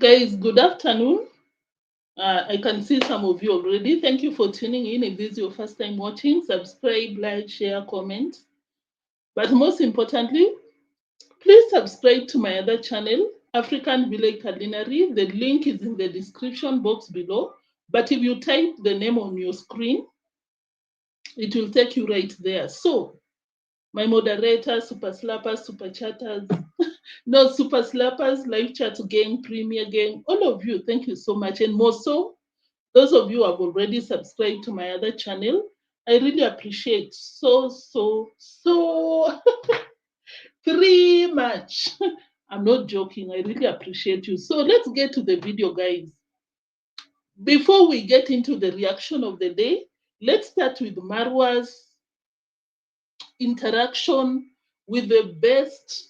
Guys, good afternoon. I can see some of you already. Thank you for tuning in. If this is your first time watching, subscribe, like, share, comment. But most importantly, please subscribe to my other channel, African Village Culinary. The link is in the description box below. But if you type the name on your screen, it will take you right there. So, my moderators, super slappers, super chatters, no, super slappers, live chat gang, premier gang, all of you, thank you so much. And more so, those of you who have already subscribed to my other channel, I really appreciate so very much. I'm not joking. I really appreciate you. So let's get to the video, guys. Before we get into the reaction of the day, let's start with Marwa's interaction with the best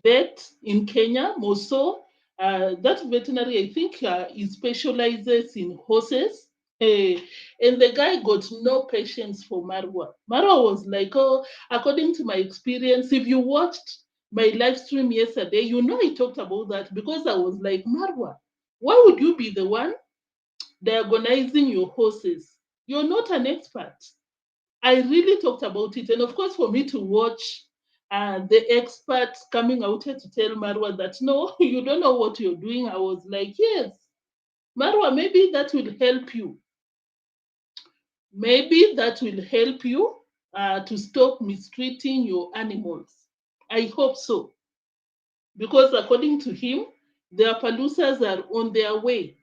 vet in Kenya, more so. That veterinary, I think, he specializes in horses. And the guy got no patience for Marwa. Marwa was like, oh, according to my experience, if you watched my live stream yesterday, you know I talked about that because I was like, Marwa, why would you be the one diagonizing your horses? You're not an expert. I really talked about it. And of course, for me to watch the experts coming out here to tell Marwa that, no, you don't know what you're doing, I was like, yes, Marwa, maybe that will help you. Maybe that will help you to stop mistreating your animals. I hope so. Because according to him, their Palusas are on their way.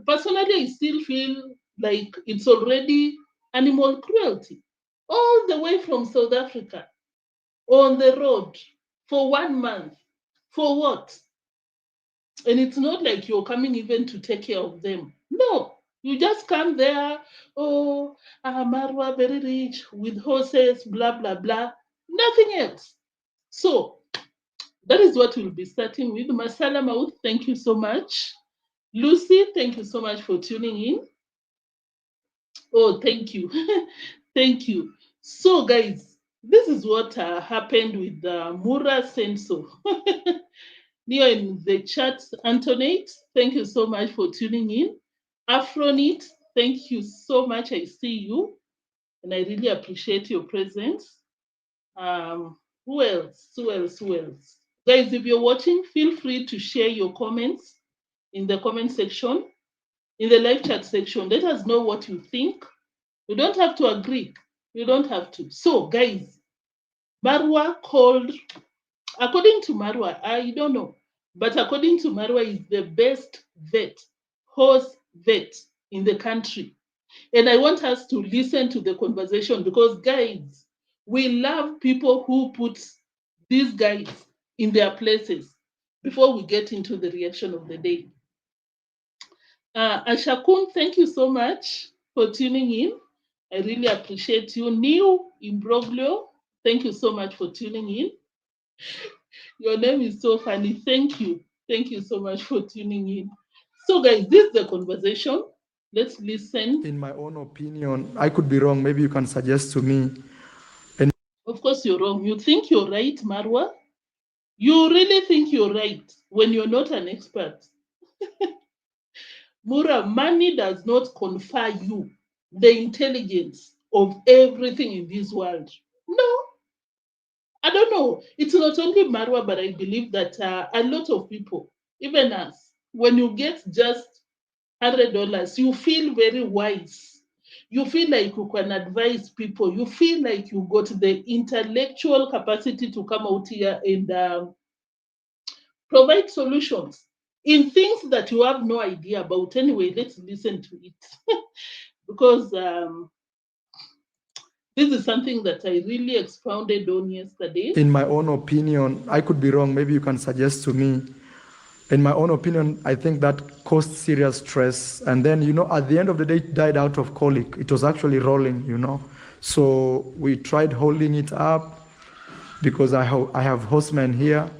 Personally, I still feel like it's already animal cruelty. All the way from South Africa, on the road, for 1 month. For what? And it's not like you're coming even to take care of them. No, you just come there, oh, Marwa, very rich, with horses, blah, blah, blah. Nothing else. So, that is what we'll be starting with. Masala Maud, thank you so much. Lucy, thank you so much for tuning in. Oh, thank you. Thank you. So, guys, this is what happened with Mura Senso. Neo in the chat, Antoinette, thank you so much for tuning in. Afronit, thank you so much. I see you, and I really appreciate your presence. Who else? Who else? Who else? Guys, if you're watching, feel free to share your comments in the comment section, in the live chat section. Let us know what you think. You don't have to agree. You don't have to. So, guys, Marwa called, according to Marwa, I don't know, but according to Marwa, is the best vet, horse vet in the country. And I want us to listen to the conversation because, guys, we love people who put these guys in their places before we get into the reaction of the day. Ashakun, thank you so much for tuning in. I really appreciate you. New Imbroglio, thank you so much for tuning in. Your name is so funny. Thank you. Thank you so much for tuning in. So, guys, this is the conversation. Let's listen. In my own opinion, I could be wrong. Maybe you can suggest to me. And of course, you're wrong. You think you're right, Marwa? You really think you're right when you're not an expert. Mura, money does not confer you the intelligence of everything in this world. No, I don't know. It's not only Marwa, but I believe that a lot of people, even us, when you get just $100, you feel very wise. You feel like you can advise people. You feel like you got the intellectual capacity to come out here and provide solutions in things that you have no idea about. Anyway, let's listen to it because this is something that I really expounded on yesterday. in my own opinion, I could be wrong. Maybe you can suggest to me. In my own opinion, I think that caused serious stress. And then, at the end of the day, it died out of colic. It was actually rolling. So we tried holding it up because I have horsemen here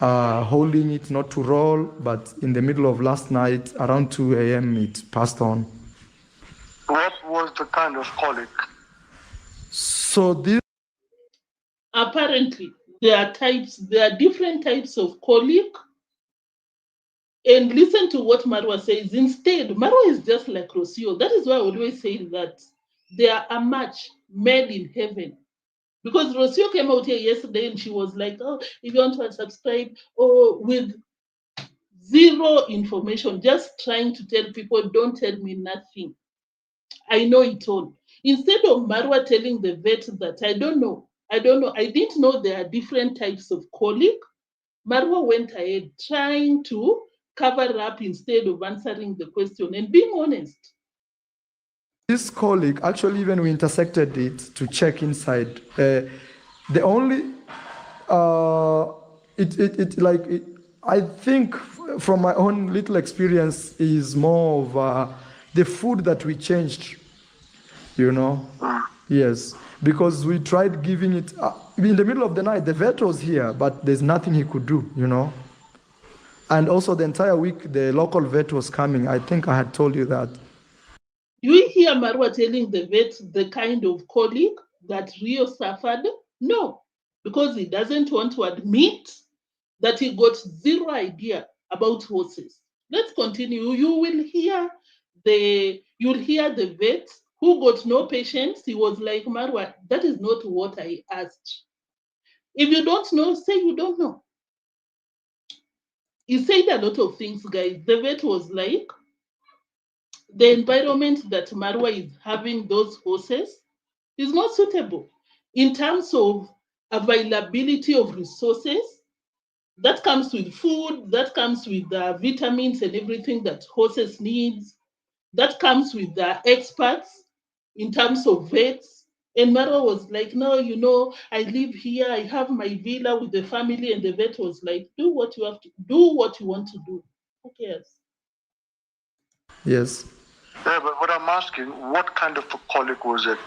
holding it not to roll. But in the middle of last night, around 2 a.m., it passed on. What was the kind of colic? So this. Apparently, there are different types of colic. and listen to what Marwa says. Instead, Marwa is just like Rocio. That is why I always say that they are a match made in heaven. Because Rocio came out here yesterday and she was like, oh, if you want to unsubscribe, oh, with zero information, just trying to tell people, don't tell me nothing. I know it all. Instead of Marwa telling the vet that I don't know, I didn't know there are different types of colic. Marwa went ahead trying to cover up instead of answering the question and being honest. This colic, actually, even we intersected it to check inside. The only, I think from my own little experience is more of the food that we changed, you know? Yes, because we tried giving it, in the middle of the night, the vet was here, but there's nothing he could do, you know? And also the entire week, the local vet was coming. I think I had told you that. You hear Marwa telling the vet the kind of colic that Rio suffered? No, because he doesn't want to admit that he got zero idea about horses. Let's continue. You'll hear the vet who got no patience. He was like, Marwa, that is not what I asked. If you don't know, say you don't know. He said a lot of things, guys. The vet was like, the environment that Marwa is having those horses is not suitable in terms of availability of resources. That comes with food, that comes with the vitamins and everything that horses needs. That comes with the experts in terms of vets. And Marwa was like, no, I live here, I have my villa with the family. And the vet was like, do what you have to do, what you want to do. Who cares? Yes. Yeah, but what I'm asking, what kind of a colic was it?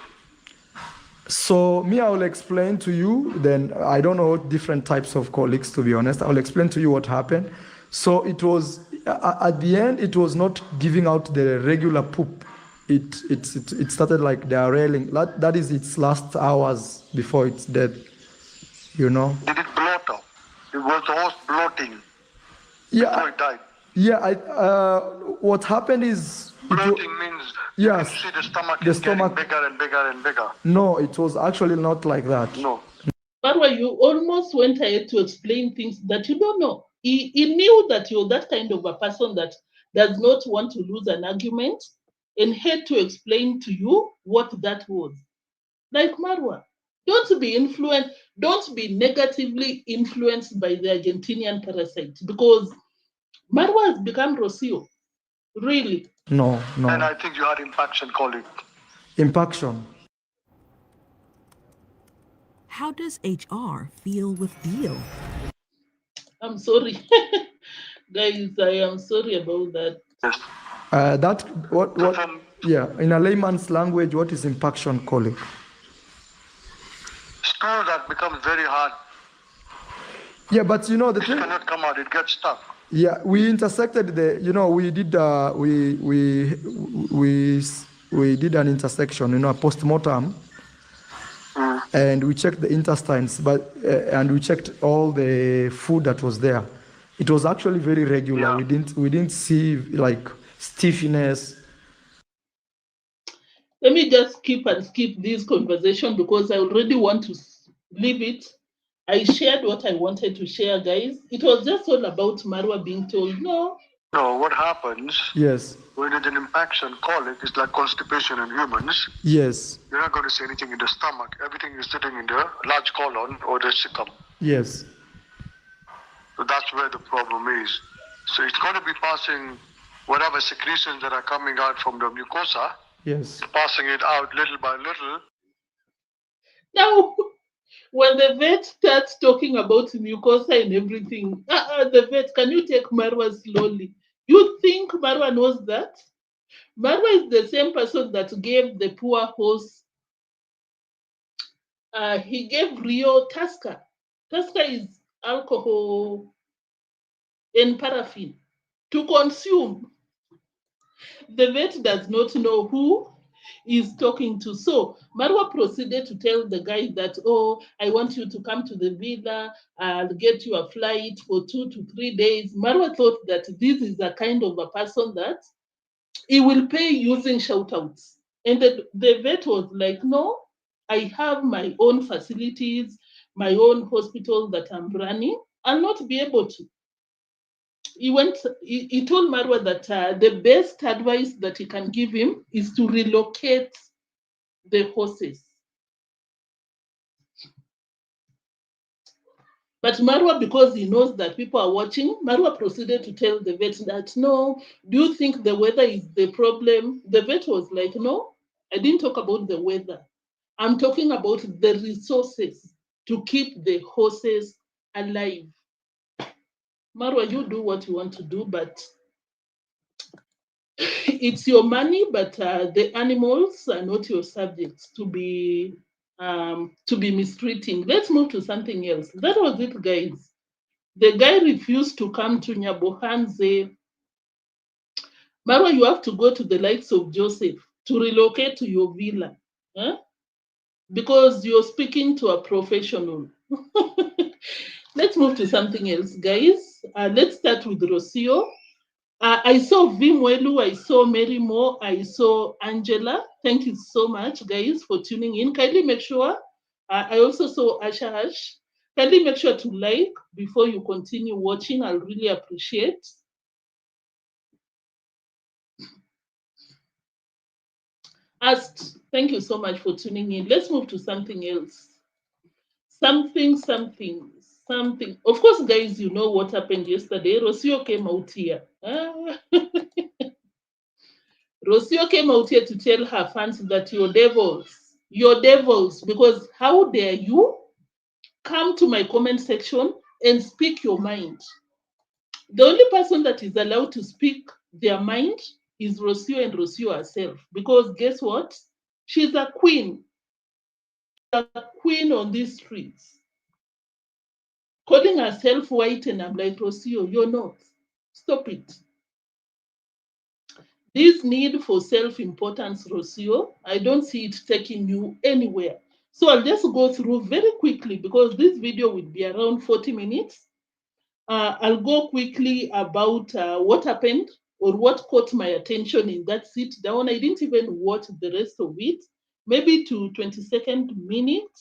So me, I will explain to you. Then I don't know different types of colics, to be honest. I will explain to you what happened. So it was at the end. It was not giving out the regular poop. It started like derailing. That is its last hours before its death. You know. Did it bloat up? It was the horse bloating Yeah. before it died. Yeah. What happened is. Bloating means yes, you can see the stomach the is stomach getting bigger and bigger and bigger. No, it was actually not like that. No. Marwa, you almost went ahead to explain things that you don't know. He knew that you're that kind of a person that does not want to lose an argument and had to explain to you what that was. Like Marwa, don't be negatively influenced by the Argentinian parasite because Marwa has become Rocio. Really. No. And I think you had impaction colic. Impaction. How does HR feel with deal? I'm sorry. Guys, I am sorry about that. Yes. In a layman's language, what is impaction colic? Stool that becomes very hard. Yeah, but the It thing cannot come out, it gets stuck. Yeah, we intersected we did an intersection, a post-mortem, and we checked the intestines, and we checked all the food that was there. It was actually very regular. Yeah. We didn't see like stiffness. Let me just skip this conversation because I already want to leave it. I shared what I wanted to share, guys. It was just all about Marwa being told, no. No, what happens Yes. when it's an impaction colic is like constipation in humans. Yes. You're not going to see anything in the stomach. Everything is sitting in the large colon or the cecum. Yes. So that's where the problem is. So it's going to be passing whatever secretions that are coming out from the mucosa. Yes. Passing it out little by little. Now, when the vet starts talking about mucosa and everything, the vet, can you take Marwa slowly? You think Marwa knows that? Marwa is the same person that gave the poor horse, he gave Rio Tasca. Tasca is alcohol and paraffin to consume. The vet does not know who is talking to. So Marwa proceeded to tell the guy that, oh, I want you to come to the villa. I'll get you a flight for 2 to 3 days. Marwa thought that this is a kind of a person that he will pay using shout outs. And the vet was like, no, I have my own facilities, my own hospital that I'm running. I'll not be able to. He told Marwa that the best advice that he can give him is to relocate the horses. But Marwa, because he knows that people are watching, Marwa proceeded to tell the vet that, no, do you think the weather is the problem? The vet was like, no, I didn't talk about the weather. I'm talking about the resources to keep the horses alive. Marwa, you do what you want to do, but it's your money, but the animals are not your subjects to be mistreating. Let's move to something else. That was it, guys. The guy refused to come to Nyabohanze. Marwa, you have to go to the likes of Joseph to relocate to your villa, huh? Because you're speaking to a professional. Let's move to something else, guys. Let's start with Rocio. I saw Vimwelu, I saw Mary Moore, I saw Angela. Thank you so much, guys, for tuning in. Kindly make sure. I also saw Asha Ash. Kindly make sure to like before you continue watching. I'll really appreciate. Asked, thank you so much for tuning in. Let's move to something else. Something. Of course, guys, you know what happened yesterday. Rocio came out here. Rocio came out here to tell her fans that you're devils, because how dare you come to my comment section and speak your mind? The only person that is allowed to speak their mind is Rocio and Rocio herself, because guess what? She's a queen. A queen on these streets. Calling herself white, and I'm like, Rocio, you're not. Stop it. This need for self-importance, Rocio, I don't see it taking you anywhere. So I'll just go through very quickly, because this video will be around 40 minutes. I'll go quickly about what happened or what caught my attention in that sit down. I didn't even watch the rest of it, maybe to 22nd minute.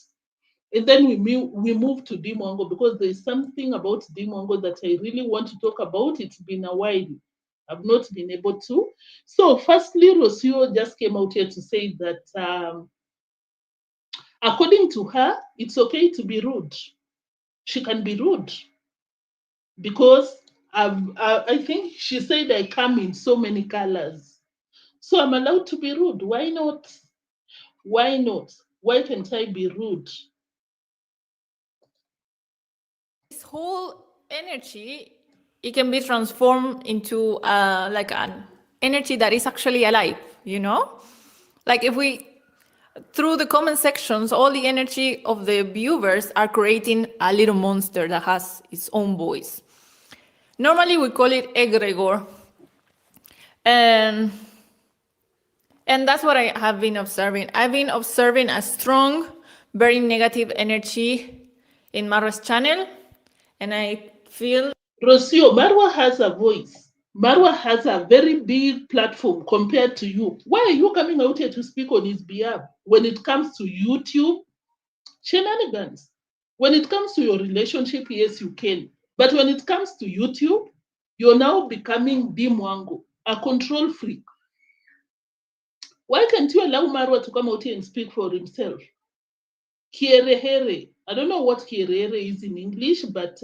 And then we move to deemwango, because there's something about deemwango that I really want to talk about. It's been a while. I've not been able to. So firstly, Rocio just came out here to say that according to her, it's okay to be rude. She can be rude because I think she said I come in so many colors. So I'm allowed to be rude. Why not? Why not? Why can't I be rude? This whole energy, it can be transformed into like an energy that is actually alive, you know? Like if we, through the comment sections, all the energy of the viewers are creating a little monster that has its own voice. Normally we call it egregore. And that's what I have been observing. I've been observing a strong, very negative energy in Marwa's channel. And I feel... Rocio, Marwa has a voice. Marwa has a very big platform compared to you. Why are you coming out here to speak on his behalf? When it comes to YouTube, shenanigans. When it comes to your relationship, yes, you can. But when it comes to YouTube, you're now becoming deemwango, a control freak. Why can't you allow Marwa to come out here and speak for himself? Kierehere. I don't know what kierehere is in English, but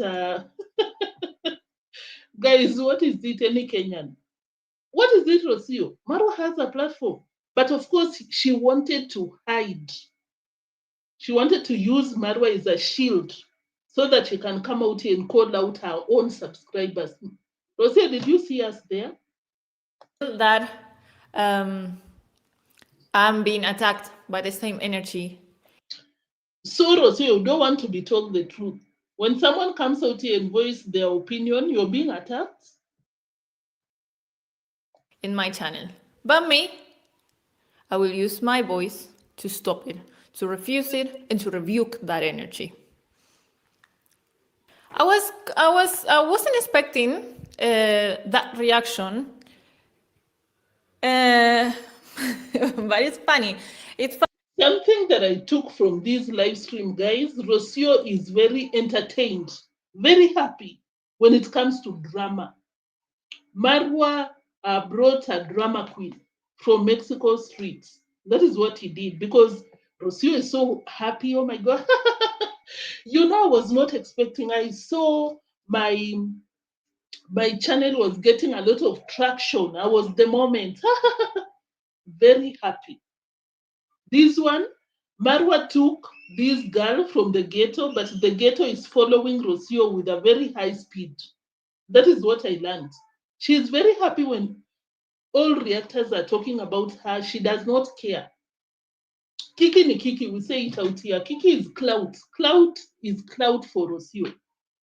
guys, what is it, any Kenyan? What is it, Rocio? Marwa has a platform. But of course, she wanted to hide. She wanted to use Marwa as a shield so that she can come out here and call out her own subscribers. Rocio, did you see us there? That I'm being attacked by the same energy. So, Rocio, you don't want to be told the truth. When someone comes out here and voices their opinion, you're being attacked? In my channel. But me, I will use my voice to stop it, to refuse it, and to rebuke that energy. I wasn't expecting that reaction, but it's funny. It's funny. Something that I took from this live stream, guys, Rocio is very entertained, very happy when it comes to drama. Marwa brought a drama queen from Mexico streets. That is what he did because Rocio is so happy. Oh my God. You know, I was not expecting. I saw my channel was getting a lot of traction. I was the moment very happy. This one, Marwa took this girl from the ghetto, but the ghetto is following Rocio with a very high speed. That is what I learned. She is very happy when all reactors are talking about her. She does not care. Kiki ni Kiki, we say it out here. Kiki is clout. Clout is clout for Rocio.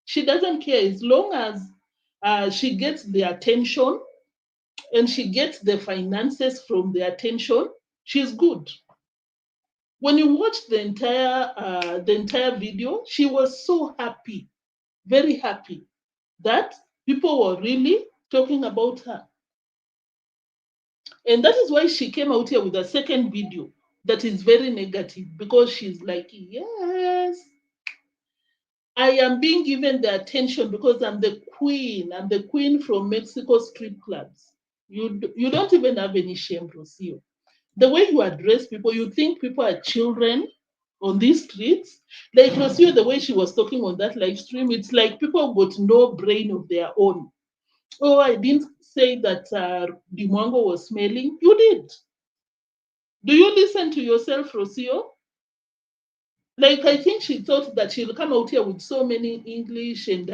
She doesn't care as long as she gets the attention and she gets the finances from the attention. She's good. When you watch the entire video, she was so happy, very happy that people were really talking about her. And that is why she came out here with a second video that is very negative because she's like, yes, I am being given the attention because I'm the queen. I'm the queen from Mexico street clubs. You don't even have any shame, Rocio. The way you address people, you think people are children on these streets. Like Rocio, the way she was talking on that live stream, it's like people got no brain of their own. Oh, I didn't say that deemwango was smelling. You did. Do you listen to yourself, Rocio? Like, I think she thought that she'll come out here with so many English and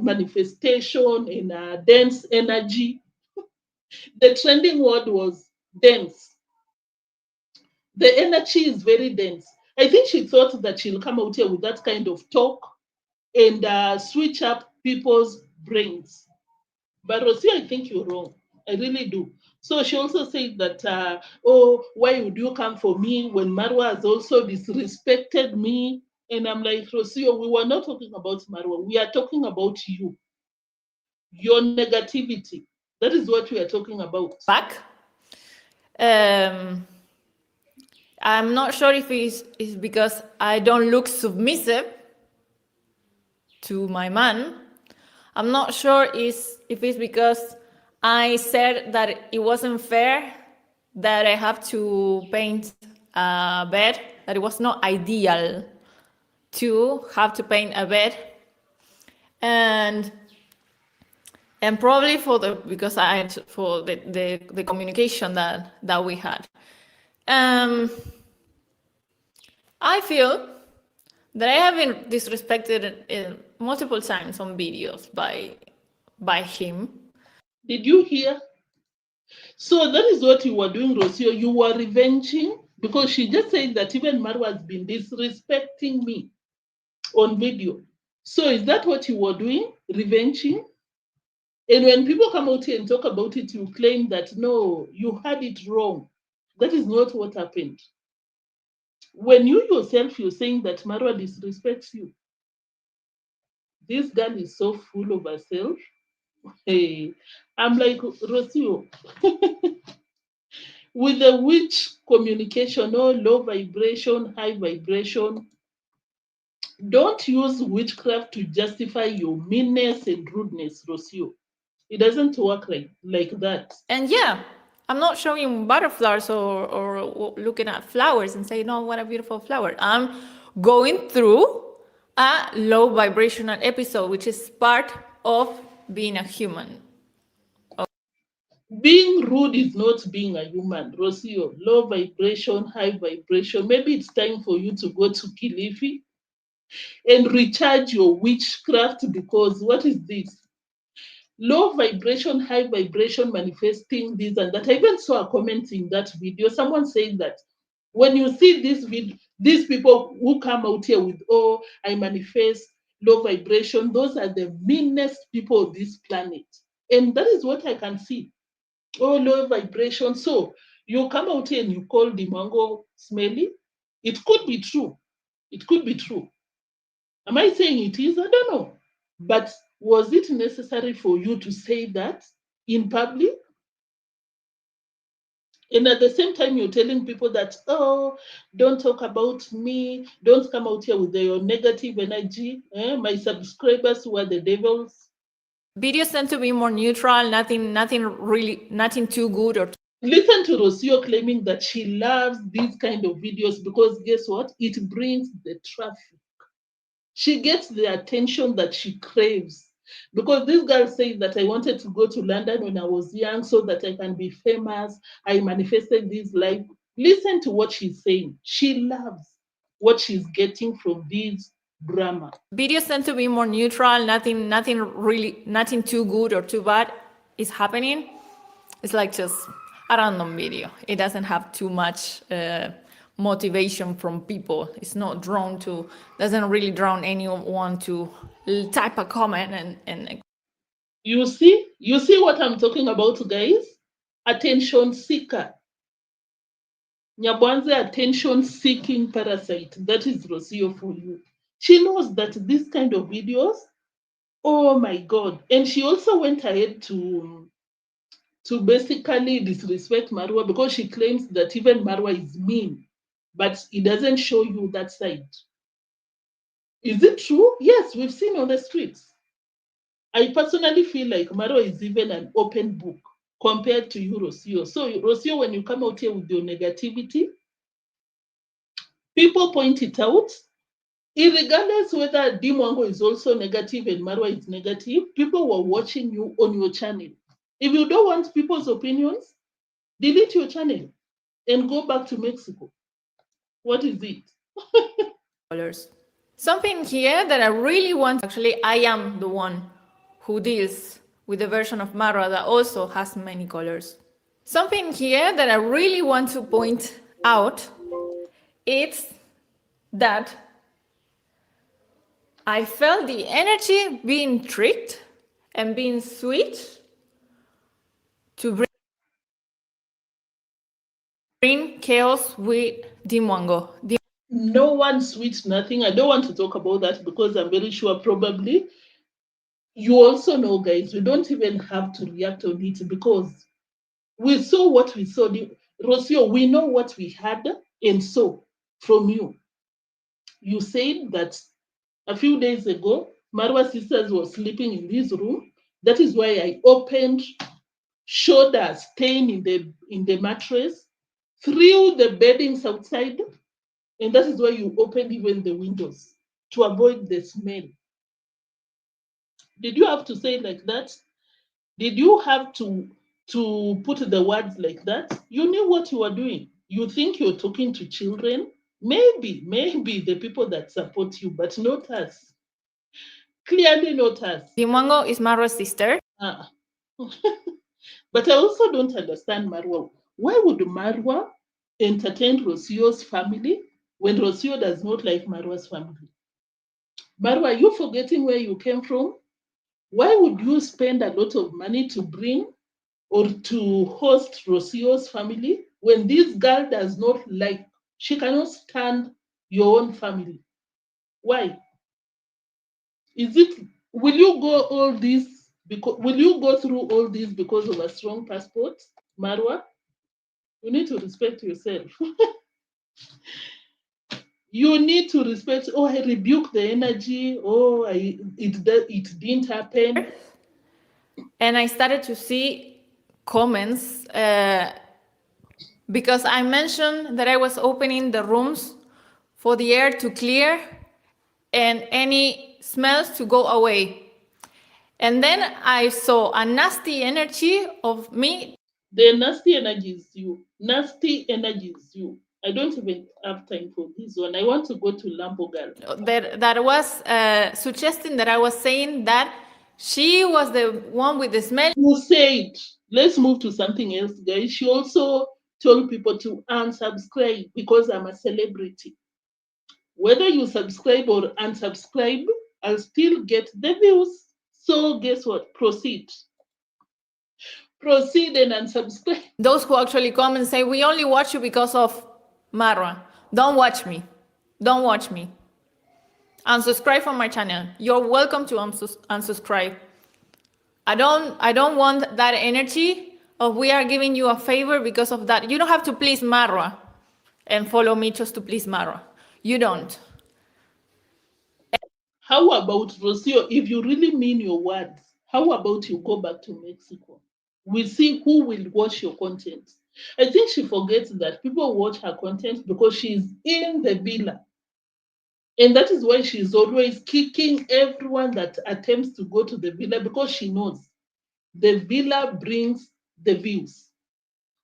manifestation and dense energy. The trending word was dense. The energy is very dense. I think she thought that she'll come out here with that kind of talk and switch up people's brains. But Rosie, I think you're wrong. I really do. So she also said that, oh, why would you come for me when Marwa has also disrespected me? And I'm like, Rosie, we were not talking about Marwa. We are talking about you, your negativity. That is what we are talking about. Back. I'm not sure if it's because I don't look submissive to my man. I'm not sure if it's because I said that it wasn't fair that I have to paint a bed, that it was not ideal to have to paint a bed. And probably for the communication that we had. I feel that I have been disrespected multiple times on videos by him. Did you hear? So that is what you were doing, Rocio. You were revenging because she just said that even Marwa has been disrespecting me on video. So is that what you were doing? Revenging? And when people come out here and talk about it, you claim that, no, you had it wrong. That is not what happened. When you yourself, you're saying that Marwa disrespects you. This girl is so full of herself. Hey, I'm like, Rocio, with the witch communication, or low vibration, high vibration, don't use witchcraft to justify your meanness and rudeness, Rocio. It doesn't work like that. And yeah, I'm not showing butterflies or looking at flowers and saying, oh, what a beautiful flower. I'm going through a low vibrational episode, which is part of being a human. Being rude is not being a human, Rocio. Low vibration, high vibration. Maybe it's time for you to go to Kilifi and recharge your witchcraft, because what is this? Low vibration, high vibration, manifesting this and that. I even saw a comment in that video. Someone saying that when you see this video, these people who come out here with, oh, I manifest low vibration, those are the meanest people on this planet. And that is what I can see. Oh, low vibration. So You come out here and you call deemwango smelly. It could be true. It could be true. Am I saying it is? I don't know. But was it necessary for you to say that in public? And at the same time, you're telling people that, oh, don't talk about me. Don't come out here with your negative energy. My subscribers who are the devils. Videos tend to be more neutral, nothing too good or Listen to Rocio claiming that she loves these kind of videos because guess what? It brings the traffic. She gets the attention that she craves. Because this girl says that I wanted to go to London when I was young so that I can be famous. I manifested this life. Listen to what she's saying. She loves what she's getting from this drama. videos tend to be more neutral, nothing too good or too bad is happening. It's like just a random video. It doesn't have too much motivation from people. It's not doesn't really draw anyone to type a comment and You see what I'm talking about, guys? Attention seeker. Nyabwanze attention seeking parasite. That is Rocio for you. She knows that this kind of videos, oh my God. And she also went ahead to basically disrespect Marwa because she claims that even Marwa is mean, but it doesn't show you that side. Is it true? Yes, we've seen on the streets. I personally feel like Marwa is even an open book compared to you, Rocio. So, Rocio, when you come out here with your negativity, people point it out. Irregardless whether deemwango is also negative and Marwa is negative, people were watching you on your channel. If you don't want people's opinions, delete your channel and go back to Mexico. What is it? colors. Something here that I really want, actually, I am the one who deals with the version of Marwa that also has many colors. Something here that I really want to point out is that I felt the energy being tricked and being sweet to bring chaos with deemwango. No one sweet nothing. I don't want to talk about that because I'm very sure probably you also know, guys, we don't even have to react on it because we saw what we saw. Rocio, we know what we had and saw from you. You said that a few days ago, Marwa's sisters were sleeping in this room. That is why I opened, showed a stain in the mattress, threw the beddings outside, and that is why you opened even the windows to avoid the smell. Did you have to say it like that? Did you have to put the words like that? You knew what you were doing. You think you're talking to children? Maybe the people that support you, but not us. Clearly not us. Deemwango is Marwa's sister. But I also don't understand Marwa. Why would Marwa entertain Rocio's family when Rocio does not like Marwa's family? Marwa, are you forgetting where you came from? Why would you spend a lot of money to bring or to host Rocio's family when this girl does not like, she cannot stand your own family? Why? Will you go all this will you go through all this because of a strong passport, Marwa? You need to respect yourself. You need to respect. Oh, I rebuke the energy. Oh, it didn't happen. And I started to see comments because I mentioned that I was opening the rooms for the air to clear and any smells to go away. And then I saw a nasty energy of me. The nasty energy is you. Nasty energy is you. I don't even have time for this one. I want to go to Lambo Girl. That was suggesting that I was saying that she was the one with the smell. Who said, let's move to something else, guys. She also told people to unsubscribe because I'm a celebrity. Whether you subscribe or unsubscribe, I'll still get the views. So guess what? Proceed. Proceed and unsubscribe. Those who actually come and say, we only watch you because of Marwa. Don't watch me. Don't watch me. Unsubscribe from my channel. You're welcome to unsubscribe. I don't want that energy of we are giving you a favor because of that. You don't have to please Marwa and follow me just to please Marwa. You don't. How about, Rocio, if you really mean your words, how about you go back to Mexico? We see who will watch your content. I think she forgets that people watch her content because she's in the villa. And that is why she's always kicking everyone that attempts to go to the villa, because she knows the villa brings the views.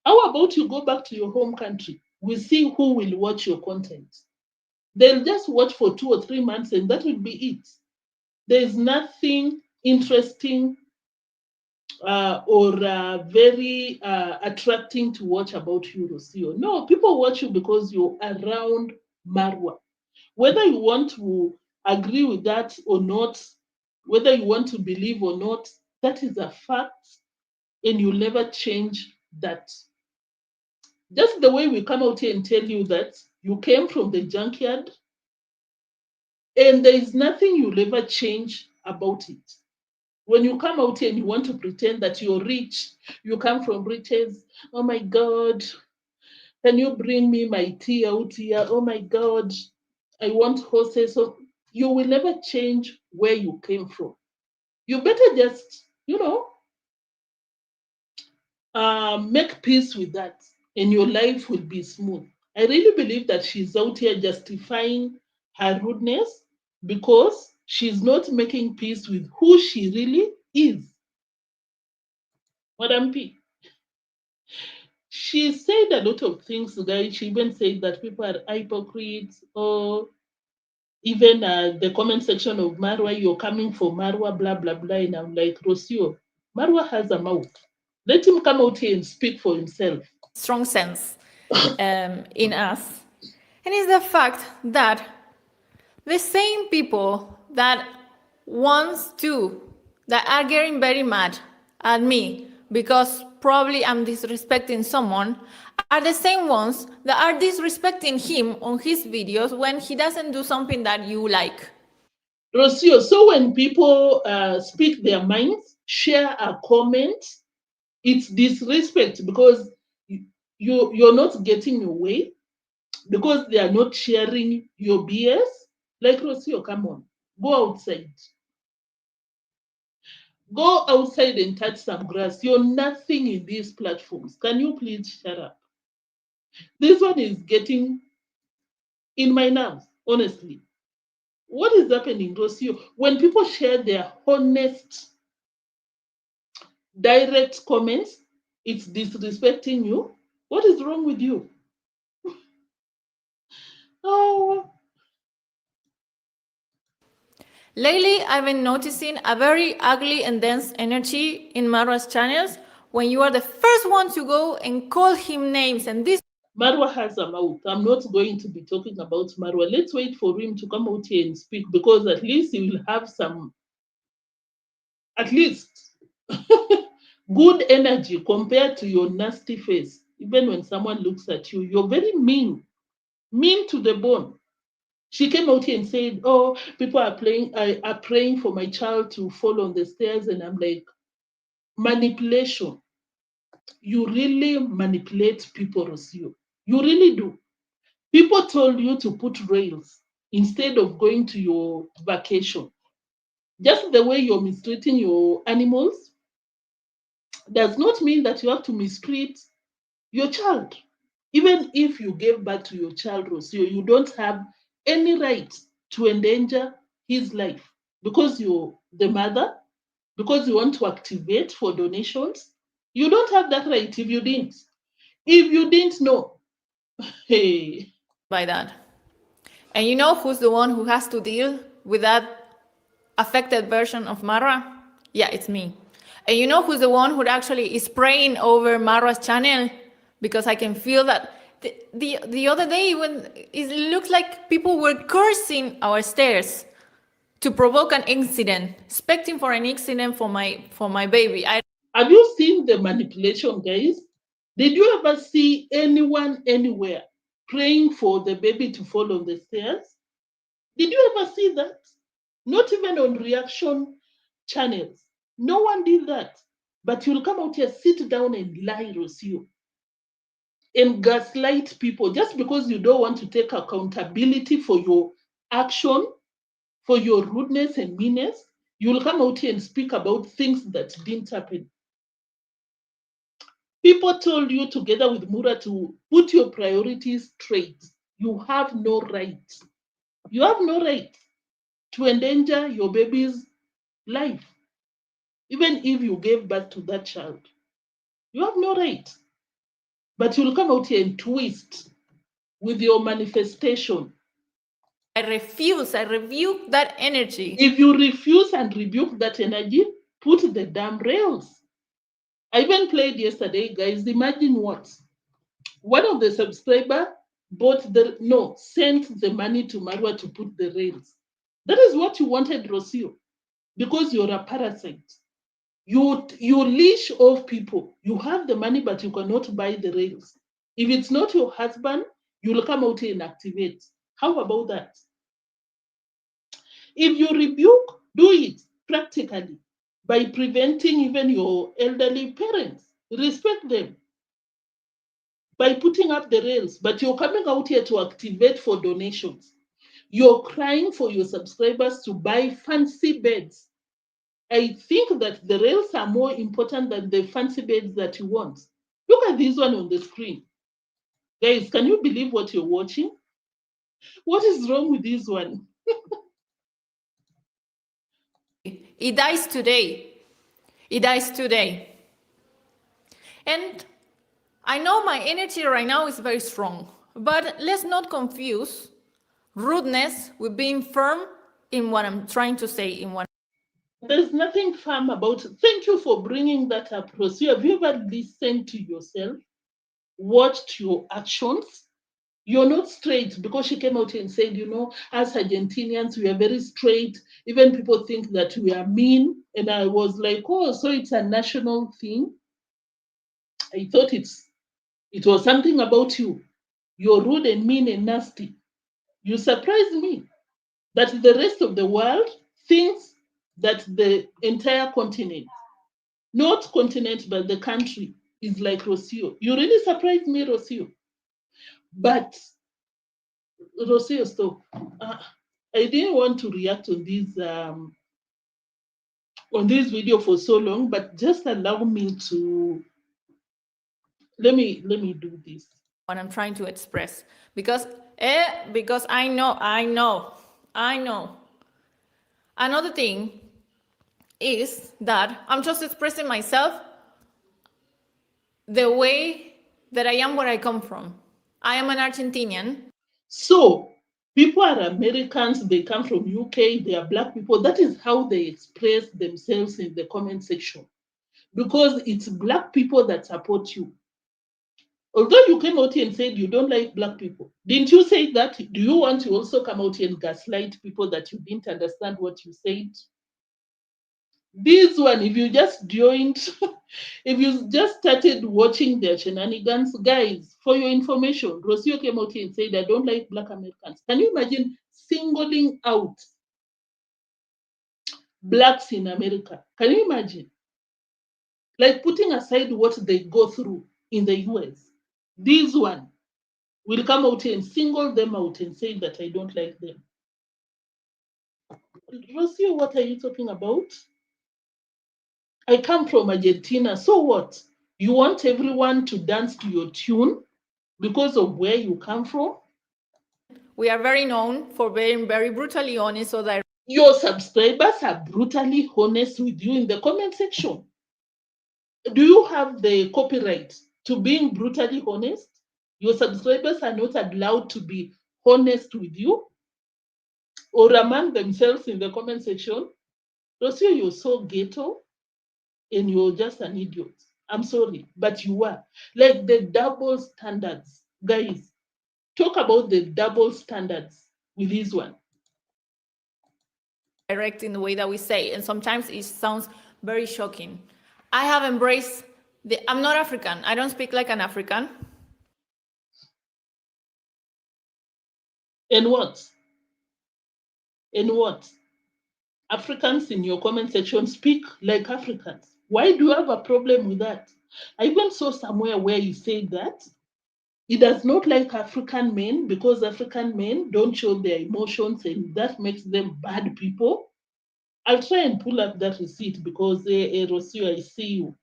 How about you go back to your home country? We see who will watch your content. They'll just watch for 2 or 3 months and that will be it. There's nothing interesting or very attracting to watch about you, Rocio. No, people watch you because you're around Marwa. Whether you want to agree with that or not, whether you want to believe or not, that is a fact, and you'll never change that. Just the way we come out here and tell you that you came from the junkyard, and there is nothing you'll ever change about it. When you come out here and you want to pretend that you're rich, you come from riches. Oh my God, can you bring me my tea out here? Oh my God, I want horses. So you will never change where you came from. You better just, make peace with that, and your life will be smooth. I really believe that she's out here justifying her rudeness because she's not making peace with who she really is. Madam P. She said a lot of things, guys. She even said that people are hypocrites, or even the comment section of Marwa, you're coming for Marwa, blah, blah, blah. And I'm like, Rocio, Marwa has a mouth. Let him come out here and speak for himself. Strong sense in us. And it's the fact that the same people that that are getting very mad at me because probably I'm disrespecting someone, are the same ones that are disrespecting him on his videos when he doesn't do something that you like. Rocio, so when people speak their minds, share a comment, it's disrespect because you're not getting your way, because they are not sharing your BS. Like, Rocio, come on, go outside. Go outside and touch some grass. You're nothing in these platforms. Can you please shut up? This one is getting in my nerves, honestly. What is happening, Rocio? When people share their honest, direct comments, it's disrespecting you. What is wrong with you? Oh. Lately, I've been noticing a very ugly and dense energy in Marwa's channels when you are the first one to go and call him names, and this Marwa has a mouth. I'm not going to be talking about Marwa. Let's wait for him to come out here and speak, because at least he will have some, at least, good energy compared to your nasty face. Even when someone looks at you, you're very mean to the bone. She came out here and said, oh, people are praying for my child to fall on the stairs. And I'm like, manipulation. You really manipulate people, Rocio. You really do. People told you to put rails instead of going to your vacation. Just the way you're mistreating your animals does not mean that you have to mistreat your child. Even if you gave birth to your child, Rocio, you don't have any right to endanger his life because you're the mother, because you want to activate for donations. You don't have that right if you didn't. If you didn't know, hey. by that. And you know who's the one who has to deal with that affected version of Marwa? Yeah, it's me. And you know who's the one who actually is praying over Marwa's channel? Because I can feel that the other day when it looks like people were cursing our stairs to provoke an incident, expecting for an incident for my baby. Have you seen the manipulation, guys? Did you ever see anyone anywhere praying for the baby to fall on the stairs? Did you ever see that? Not even on reaction channels. No one did that. But you'll come out here, sit down and lie, Rocio, and gaslight people just because you don't want to take accountability for your action, for your rudeness and meanness. You'll come out here and speak about things that didn't happen. People told you together with Mura to put your priorities straight. You have no right. You have no right to endanger your baby's life. Even if you gave birth to that child, you have no right. But you'll come out here and twist with your manifestation. I rebuke that energy. If you refuse and rebuke that energy, put the damn rails. I even played yesterday, guys. Imagine what? One of the subscriber sent the money to Marwa to put the rails. That is what you wanted, Rocio, because you're a parasite. You leash off people. You have the money, but you cannot buy the rails. If it's not your husband, you'll come out here and activate. How about that? If you rebuke, do it practically by preventing even your elderly parents. Respect them by putting up the rails, but you're coming out here to activate for donations. You're crying for your subscribers to buy fancy beds. I think that the rails are more important than the fancy beds that you want. Look at this one on the screen. Guys, can you believe what you're watching? What is wrong with this one? It dies today. It dies today. And I know my energy right now is very strong, but let's not confuse rudeness with being firm in what I'm trying to say. There's nothing firm about it. Thank you for bringing that up, Rosie. Have you ever listened to yourself, watched your actions? You're not straight, because she came out and said, as Argentinians, we are very straight. Even people think that we are mean. And I was like, oh, so it's a national thing. I thought it was something about you. You're rude and mean and nasty. You surprised me that the rest of the world thinks that the entire continent, not continent, but the country, is like Rocio. You really surprised me, Rocio. But Rocio, stop. I didn't want to react on this video for so long, but just allow me to let me do this. What I'm trying to express, because I know. Another thing is that I'm just expressing myself the way that I am, where I come from. I am an Argentinian. So people are Americans, they come from UK, they are Black people. That is how they express themselves in the comment section, because it's Black people that support you. Although you came out here and said you don't like Black people, didn't you say that? Do you want to also come out here and gaslight people that you didn't understand what you said? This one, if you just joined, if you just started watching their shenanigans, guys, for your information, Rocio came out here and said, I don't like Black Americans. Can you imagine singling out Blacks in America? Can you imagine? Like putting aside what they go through in the US. This one will come out and single them out and say that I don't like them. Rocio, what are you talking about? I come from Argentina, so what? You want everyone to dance to your tune because of where you come from? We are very known for being very brutally honest, so that your subscribers are brutally honest with you in the comment section. Do you have the copyright to being brutally honest? Your subscribers are not allowed to be honest with you or among themselves in the comment section. Rocio, you're so ghetto and you're just an idiot. I'm sorry, but you are. Like the double standards. Guys, talk about the double standards with this one. direct in the way that we say, and sometimes it sounds very shocking. I have embraced I'm not African. I don't speak like an African. And what? And what? Africans in your comment section speak like Africans. Why do you have a problem with that? I even saw somewhere where you said that he does not like African men because African men don't show their emotions and that makes them bad people. I'll try and pull up that receipt because Rocio, I see you.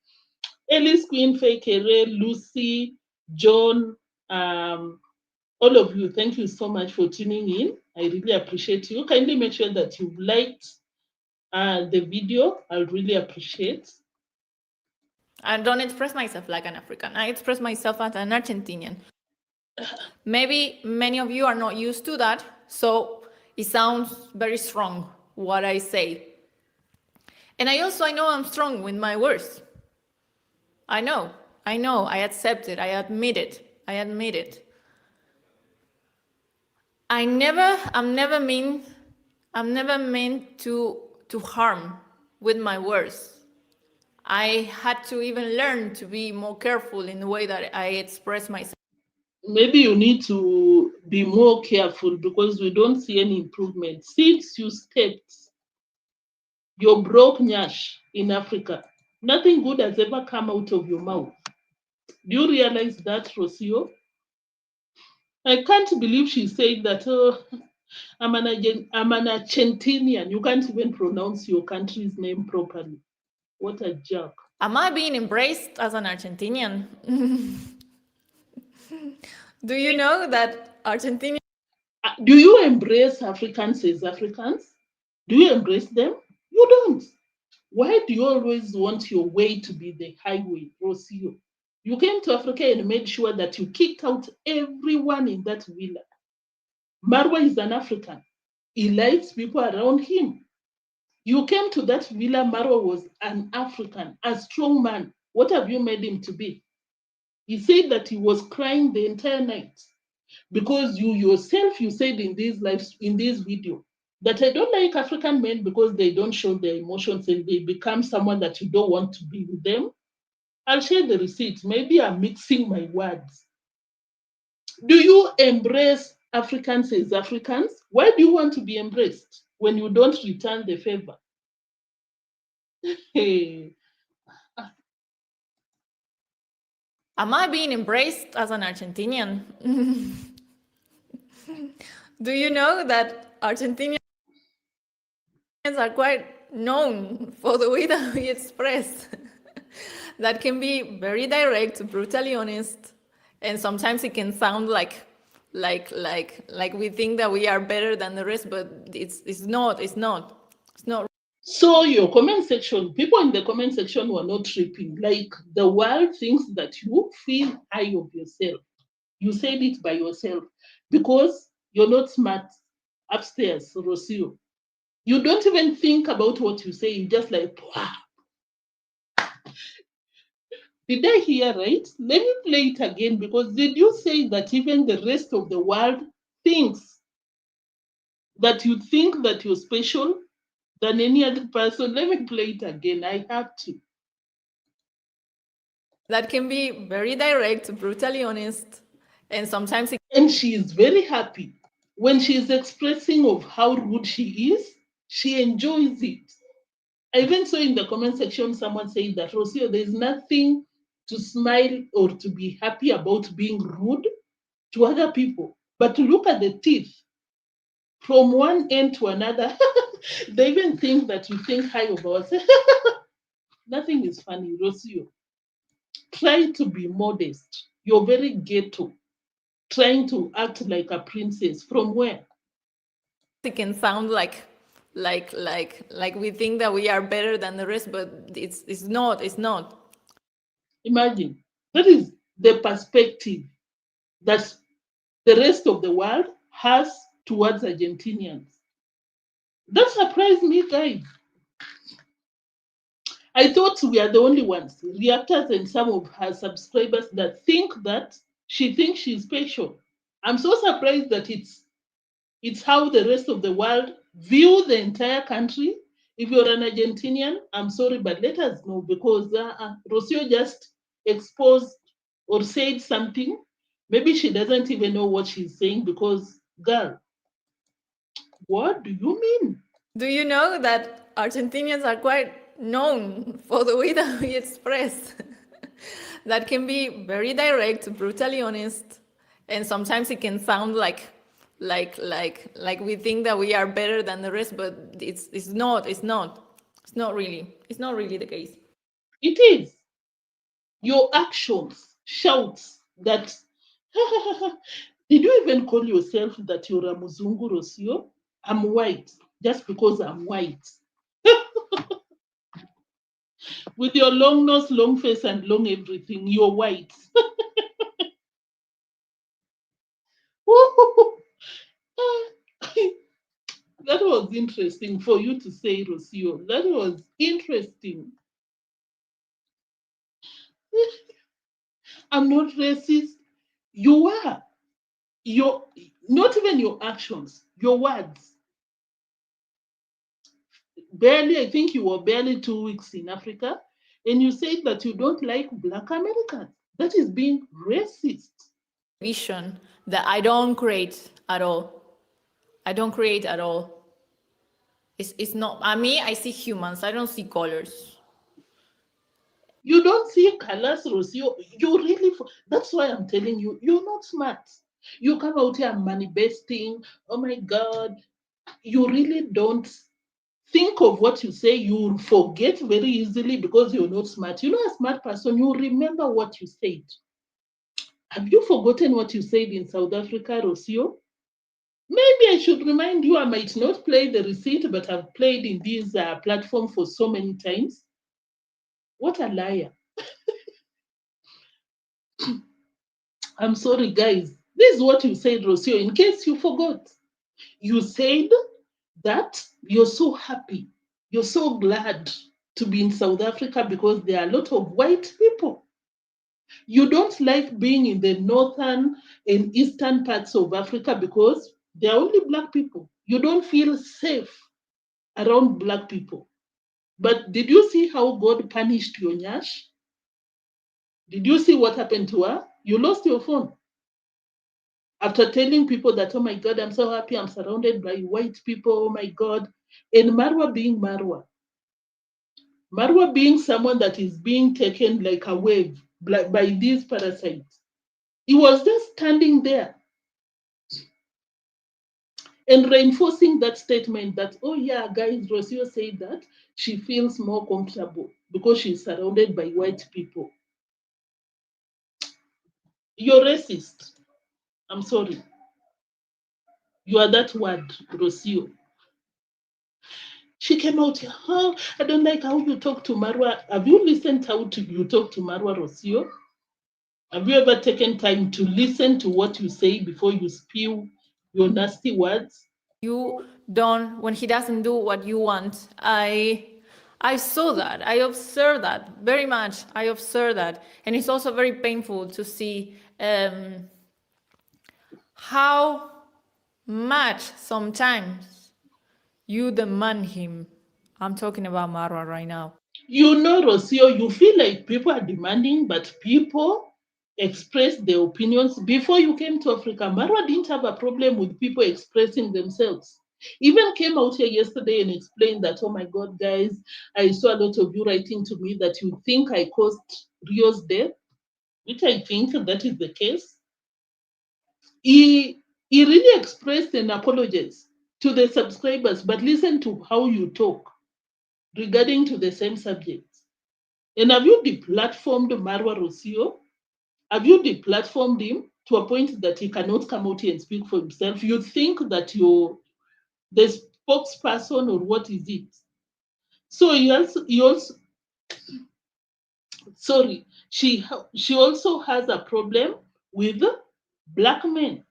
Ellis, Queen, Fakere, Lucy, John, all of you, thank you so much for tuning in. I really appreciate you. Kindly make sure that you've liked the video. I'll really appreciate. I don't express myself like an African. I express myself as an Argentinian. Maybe many of you are not used to that, so it sounds very strong what I say. And I know I'm strong with my words. I know, I accept it, I admit it. I'm never meant to harm with my words. I had to even learn to be more careful in the way that I express myself. Maybe you need to be more careful because we don't see any improvement. Since you stepped your broke nyash in Africa, nothing good has ever come out of your mouth. Do you realize that, Rocio? I can't believe she said that, oh, I'm an Argentinian. You can't even pronounce your country's name properly. What a jerk. Am I being embraced as an Argentinian? Do you know that Argentinians... Do you embrace Africans as Africans? Do you embrace them? You don't. Why do you always want your way to be the highway, Rocio? You came to Africa and made sure that you kicked out everyone in that villa. Marwa is an African. He likes people around him. You came to that villa, Marwa was an African, a strong man. What have you made him to be? He said that he was crying the entire night because you yourself, you said in this video, that I don't like African men because they don't show their emotions and they become someone that you don't want to be with them. I'll share the receipt. Maybe I'm mixing my words. Do you embrace Africans as Africans? Why do you want to be embraced when you don't return the favor? Hey. Am I being embraced as an Argentinian? Do you know that Argentinians are quite known for the way that we express? That can be very direct, brutally honest, and sometimes it can sound like we think that we are better than the rest, but it's not. So your comment section, people in the comment section were not tripping. Like the world thinks that you feel high of yourself. You said it by yourself because you're not smart upstairs, Rocio. You don't even think about what you say. You just like, wow. Did I hear right? Let me play it again because did you say that even the rest of the world thinks that you think that you're special than any other person? Let me play it again. I have to. That can be very direct, brutally honest, and sometimes and she is very happy. When she is expressing of how rude she is, she enjoys it. I even saw in the comment section someone saying that, Rocio, there's nothing to smile or to be happy about being rude to other people. But to look at the teeth from one end to another, they even think that you think high of ourselves. Nothing is funny, Rocio. Try to be modest. You're very ghetto, trying to act like a princess. From where? it can sound like we think that we are better than the rest, but it's not. Imagine, that is the perspective that the rest of the world has towards Argentinians. That surprised me, guys. I thought we are the only ones, reactors and some of her subscribers, that think that she thinks she's special. I'm so surprised that it's how the rest of the world view the entire country. If you're an Argentinian, I'm sorry, but let us know, because Rocio just exposed or said something. Maybe she doesn't even know what she's saying, because, girl, what do you mean? Do you know that Argentinians are quite known for the way that we express? That can be very direct, brutally honest, and sometimes it can sound like we think that we are better than the rest, but it's not really the case. It is. Your actions shouts that. Did you even call yourself that you're a Muzungu, Rocio? I'm white just because I'm white. With your long nose, long face, and long everything, you're white. That was interesting for you to say, Rocio. That was interesting. I'm not racist. You are. Your not even your actions, your words. Barely, I think you were barely 2 weeks in Africa, and you said that you don't like Black Americans. That is being racist. Vision that I don't create at all. I don't create at all. It's not. I mean, I see humans. I don't see colors. You don't see colors, Rocio. You really. That's why I'm telling you, you're not smart. You come out here manifesting. Oh my God, you really don't think of what you say. You forget very easily because you're not smart. You know, a smart person, you remember what you said. Have you forgotten what you said in South Africa, Rocio? Maybe I should remind you. I might not play the receipt, but I've played in this platform for so many times. What a liar. I'm sorry, guys. This is what you said, Rocio, in case you forgot. You said that you're so happy, you're so glad to be in South Africa because there are a lot of white people. You don't like being in the northern and eastern parts of Africa because there are only Black people. You don't feel safe around Black people. But did you see how God punished your Nyash? Did you see what happened to her? You lost your phone. After telling people that, oh my God, I'm so happy, I'm surrounded by white people, oh my God. And Marwa being Marwa. Marwa being someone that is being taken like a wave by these parasites. He was just standing there and reinforcing that statement that, oh yeah, guys, Rocio said that she feels more comfortable because she's surrounded by white people. You're racist. I'm sorry. You are that word, Rocio. She came out here, oh, I don't like how you talk to Marwa. Have you listened how you talk to Marwa, Rocio? Have you ever taken time to listen to what you say before you spew your nasty words? You don't, when he doesn't do what you want. I saw that. I observed that very much. I observed that. And it's also very painful to see how much sometimes you demand him. I'm talking about Marwa right now. You know, Rocio, you feel like people are demanding, but people express their opinions. Before you came to Africa, Marwa didn't have a problem with people expressing themselves. Even came out here yesterday and explained that, oh my God, guys, I saw a lot of you writing to me that you think I caused Rio's death, which I think that is the case. He really expressed an apology to the subscribers, but listen to how you talk regarding to the same subjects. And have you deplatformed Marwa Rocio? Have you deplatformed him to a point that he cannot come out here and speak for himself? You think that you're the spokesperson, or what is it? So sorry, she also has a problem with Black men.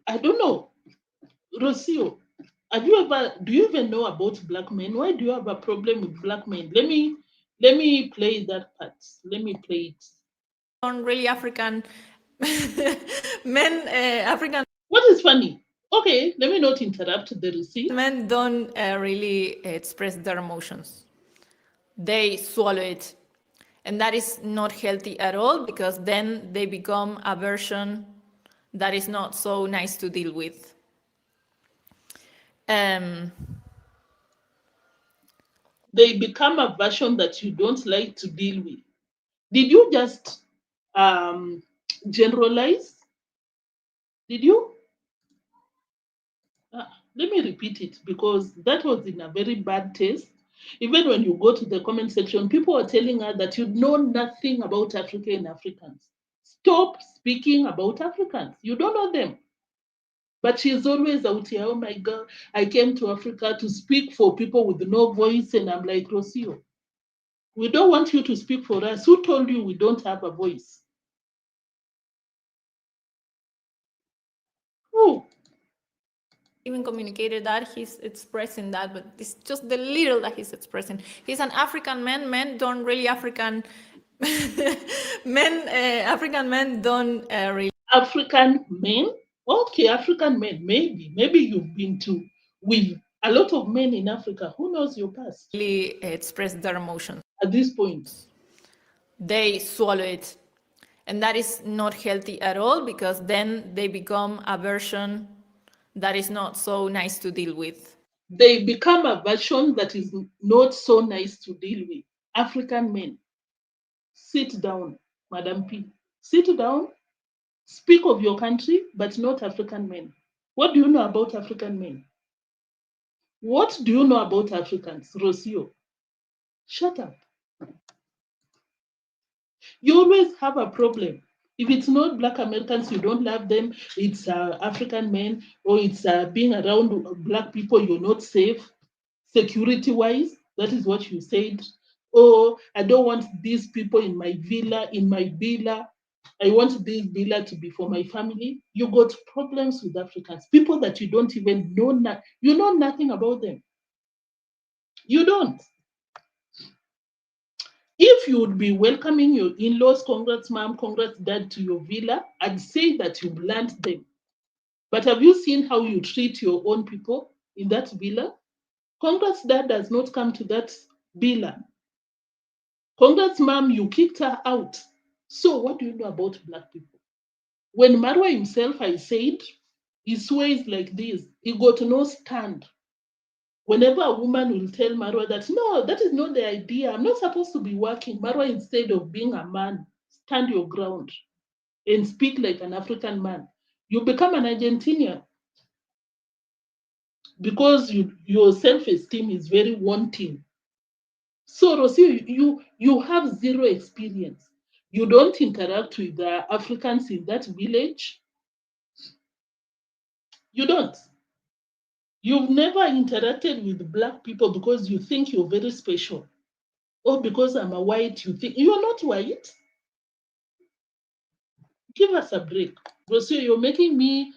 I don't know, Rocio. Do you even know about Black men? Why do you have a problem with Black men? Let me play that part. Let me play it. On really African men, African. What is funny? Okay, let me not interrupt the receipt. Men don't really express their emotions. They swallow it. And that is not healthy at all, because then they become a version that is not so nice to deal with. They become a version that you don't like to deal with. Did you just generalize? Did you? Let me repeat it, because that was in a very bad taste. Even when you go to the comment section, people are telling us that you know nothing about Africa and Africans. Stop speaking about Africans. You don't know them. But she's always out here, oh my God, I came to Africa to speak for people with no voice. And I'm like, Rocio, we don't want you to speak for us. Who told you we don't have a voice? Who? Even communicated that he's expressing that, but it's just the little that he's expressing. He's an African man. Men don't really African. African men don't really African men? Okay, African men, maybe. Maybe you've been to with a lot of men in Africa. Who knows your past express their emotions. at this point? They swallow it. And that is not healthy at all, because then they become a version that is not so nice to deal with. They become a version that is not so nice to deal with. African men. Sit down, Madam P. Sit down. Speak of your country, but not African men. What do you know about African men? What do you know about Africans, Rocio? Shut up. You always have a problem. If it's not Black Americans, you don't love them. It's African men, or it's being around Black people, you're not safe. Security wise, that is what you said. Oh, I don't want these people in my villa, I want this villa to be for my family. You got problems with Africans, people that you don't even know, you know nothing about them. You don't. If you would be welcoming your in-laws, congrats mom, congrats dad, to your villa, I'd say that you've learned them. But have you seen how you treat your own people in that villa? Congrats dad does not come to that villa. Congrats mom, you kicked her out. So what do you know about Black people? When Marwa himself, I said, he sways like this. He got no stand. Whenever a woman will tell Marwa that, no, that is not the idea. I'm not supposed to be working. Marwa, instead of being a man, stand your ground and speak like an African man. You become an Argentinian because your self-esteem is very wanting. So, Rosie, you have zero experience. You don't interact with the Africans in that village. You don't. You've never interacted with Black people because you think you're very special. Or because I'm a white, you think you're not white. Give us a break. Rosie, you're making me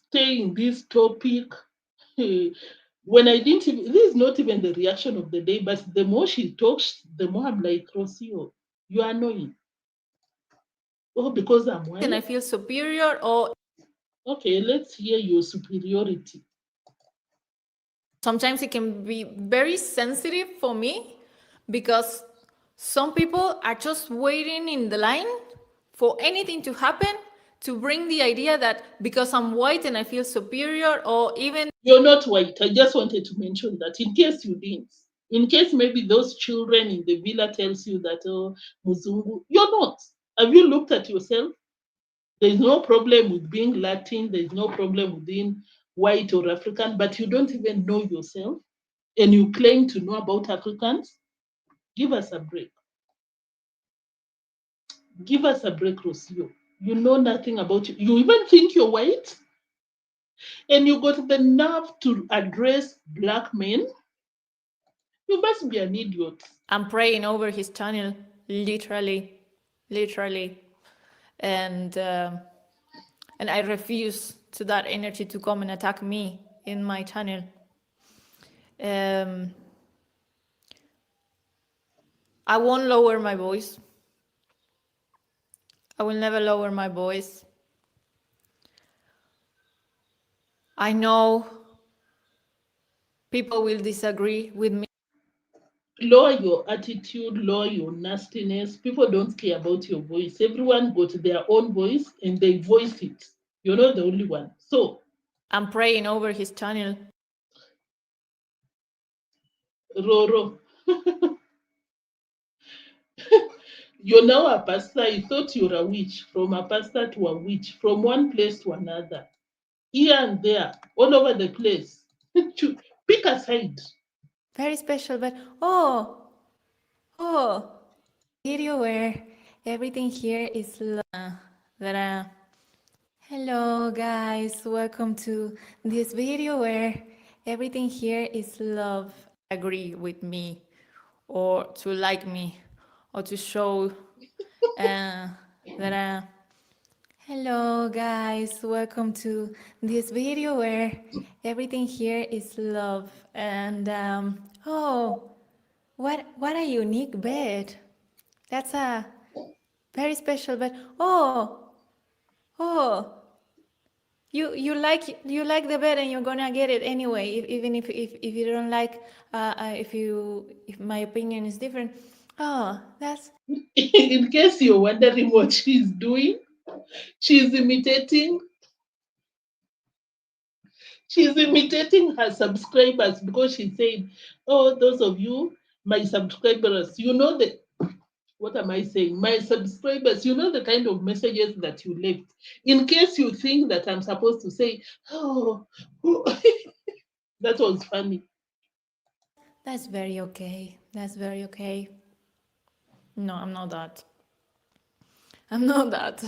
stay in this topic. When I didn't even, this is not even the reaction of the day, but the more she talks, the more I'm like, Rocio, you are annoying. Oh, because I'm white? And I feel superior, or okay, let's hear your superiority. Sometimes it can be very sensitive for me, because some people are just waiting in the line for anything to happen to bring the idea that because I'm white and I feel superior, or even you're not white. I just wanted to mention that in case you didn't. In case maybe those children in the villa tells you that, oh, Muzungu, you're not. Have you looked at yourself? There's no problem with being Latin. There's no problem with being white or African, but you don't even know yourself and you claim to know about Africans. Give us a break. Give us a break, Rocio. You know nothing about you. You even think you're white? And you got the nerve to address Black men? You must be an idiot. I'm praying over his channel, literally, and I refuse to that energy to come and attack me in my channel. I won't lower my voice. I will never lower my voice. I know people will disagree with me. Lower your attitude, lower your nastiness. People don't care about your voice. Everyone got their own voice and they voice it. You're not the only one. So, I'm praying over his channel. Roro, you're now a pastor. You thought you were a witch. From a pastor to a witch, from one place to another, here and there, all over the place. Pick a side. Very special, but video where everything here is hello guys, welcome to this video where everything here is love. Agree with me, or to like me, or to show hello guys, welcome to this video where everything here is love. And what a unique bed. That's a very special bed. You like the bed and you're gonna get it anyway, even if you don't like, if my opinion is different. That's In case you're wondering what she's doing, she's imitating her subscribers, because she said, oh, those of you, my subscribers, you know the, what am I saying? My subscribers, you know the kind of messages that you left. In case you think that I'm supposed to say, oh, that was funny. That's very okay. That's very okay. No, I'm not that. I'm not that.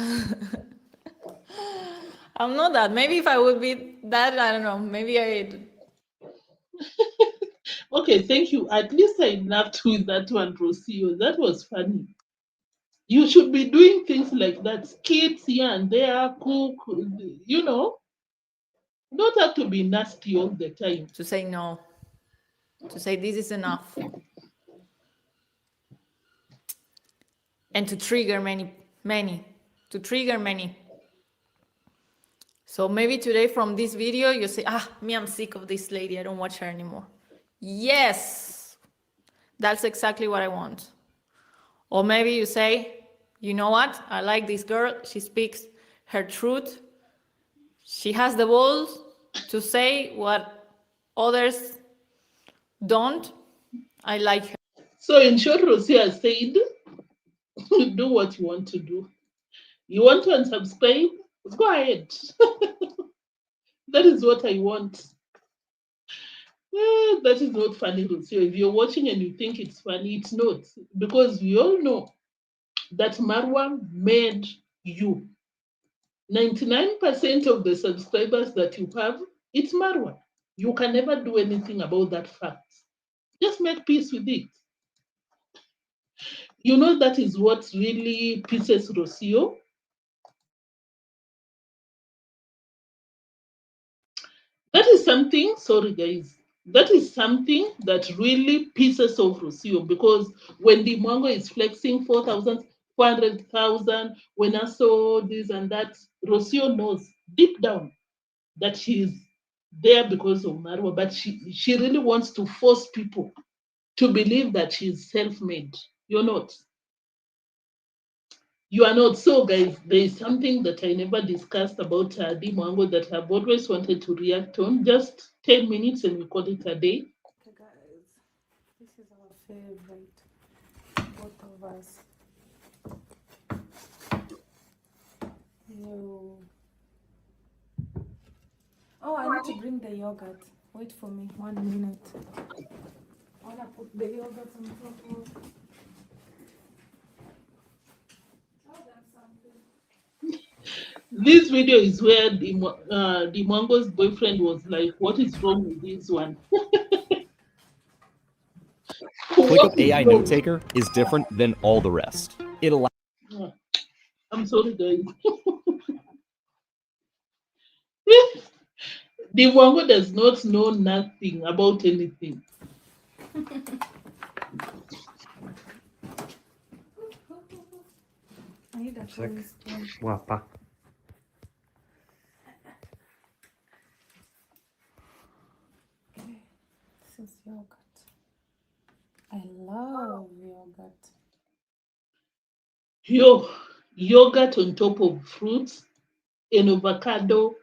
I'm not that. Maybe if I would be that, I don't know. Maybe I'd. Okay, thank you. At least I laughed with that one, Rocio. That was funny. You should be doing things like that. Kids here and there, cook, you know. Don't have to be nasty all the time. To say no. To say this is enough. And to trigger many. To trigger many. So maybe today from this video, you say, me, I'm sick of this lady. I don't watch her anymore. Yes, that's exactly what I want. Or maybe you say, you know what? I like this girl. She speaks her truth. She has the balls to say what others don't. I like her. So in short, Rosia said, do what you want to do. You want to unsubscribe? Go ahead. That is what I want. That is not funny, Rosia. If you're watching and you think it's funny, it's not. Because we all know that Marwa made you. 99% of the subscribers that you have, it's Marwa. You can never do anything about that fact. Just make peace with it. You know, that is what really pisses Rocio. That is something, sorry guys, that is something that really pisses off Rocio, because when the Mwango is flexing 4,000, 400,000, when I saw this and that, Rocio knows deep down that she's there because of Marwa, but she really wants to force people to believe that she's self-made. You're not. You are not. So, guys, there is something that I never discussed about deemwango that I've always wanted to react on. Just 10 minutes and we call it a day. Okay, guys, this is our favorite, both of us. You. Oh, I need to bring the yogurt. Wait for me 1 minute. I wanna put the yogurt on top of. This video is where deemwango's boyfriend was like, what is wrong with this one? ClickUp AI Note Taker is different than all the rest. It allows. I'm sorry, guys. Deemwango does not know nothing about anything. I need a full spoon. Wapa. This is yogurt. I love yogurt. Yogurt on top of fruits and avocado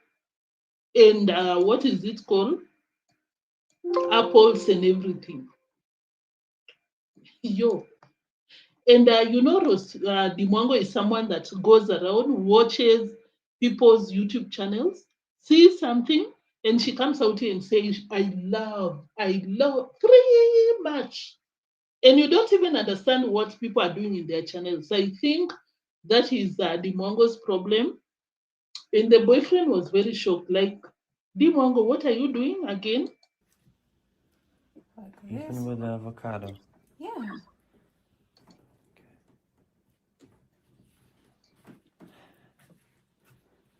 and what is it called? Apples and everything. Yo. And Mwango is someone that goes around, watches people's YouTube channels, sees something, and she comes out here and says, I love pretty much. And you don't even understand what people are doing in their channels. I think that is Mwango's problem. And the boyfriend was very shocked, like, Mwango, what are you doing again? Like this. Even with the avocado. Yeah.